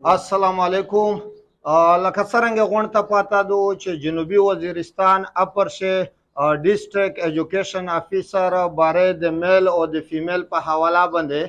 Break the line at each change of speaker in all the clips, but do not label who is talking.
السلام علیکم. لکه څرنګه غونډه پاته دو چې جنوبي وزیرستان اپر شه ډیسټریکټ ایجوکیشن افیسر باره د میل او د فیمیل په حواله باندې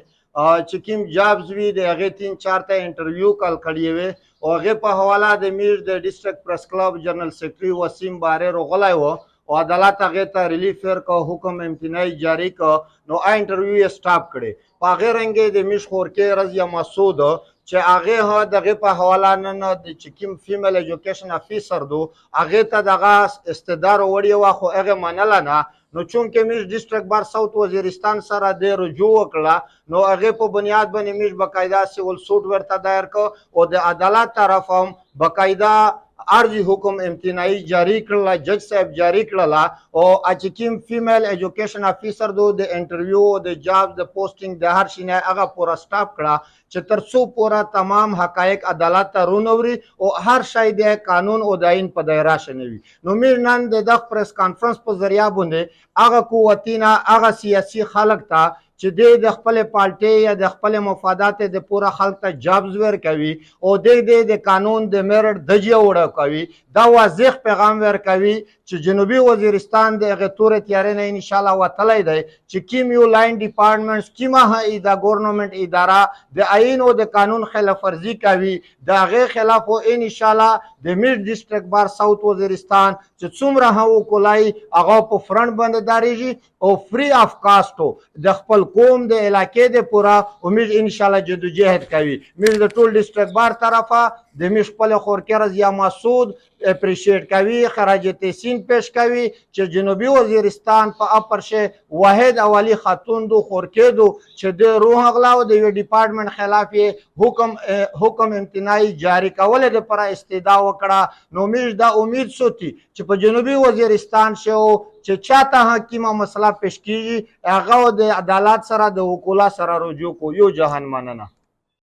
چې کوم جابز وي د هغې 3-4 ته انټرویو کال کړی وي او هغې په حواله د میر د ډیسټریکټ پریس کلب جنرال سیکرټري وسیم باره راغلی و او عدالت هغې ته ریلیف ورکړ، حکم امتناعي جاري کړ. نو انټرویو یې سټاپ کړی. په هغې رنګې د میش خورکې رضیه مسعود چې هغې هم دغې په حواله نن د چې کوم فیمیل ایجوکیشن افیسر دو هغې ته دغه استدعا راوړې وه خو هغې منله نه. نو چونکې میش ډیسټریکټ بار ساوت وزیرستان سره د رجوع وکړه نو هغې په بنیاد باندې میش باقاعده سیول سوټ ورته دایر کړ او د عدالت طرف هم باقاعده عرضی حکم امتناعي جاری کړله، جج صاحب جاری کړله او چې کوم فیمیل ایجوکیشن افیسر دو د انټرویو د جاب د پوسټینګ د هر شي نه هغه پوره سټاپ کړه چې تر څو پوره تمام حقایق عدالت ته رونوري او هر شی د قانون او د آئین په دایره شنوي. نو موږ نن د دغه پریس کانفرنس په ذریعه باندې هغه قوتونه هغه سیاسي خلک ته چې د خپل پارټۍ یا د خپل مفادات د پوره خلک ته جابز ورکوي او د قانون د میرټ دجیه وړه کوي، دا واضح پیغام ورکوي چې جنوبي وزیرستان د هغې تورې تیارې نه انشاءالله وتلی دی چې کوم یو لاین ډپارټمنټس کومه د ګورنمنټ اداره د آئین او د قانون خلاف ورزي کوي د هغې خلاف انشاءالله د میډ ډیسټریکټ بار ساوت وزیرستان چې څومره هم وکولای هغه په فرنټ باندې داریږي او فری اف کاسټو د خپل قوم د علاقې د پوره امید انشاءالله جدوجہد کوي. موږ د ټول ډیسټریکټ بار طرفه د موږ خپل خورکې رضیه مسعود اپریشیټ کوي، خراج تحسین پیش کوي چې جنوبي وزیرستان په اپر شه واحد اولی خاتون دو خورکې دو چې د روح اغلا او د یو ډپارټمنټ خلاف حکم امتناعي جاری کولو دپاره استدعا وکړه. نو موږ دا امید ساتي چې په جنوبي وزیرستان شو چې چاته حکیمه مسله پیش کیږي هغه د عدالت سره د وکولا سره رجوع کو. یو جهان مننه.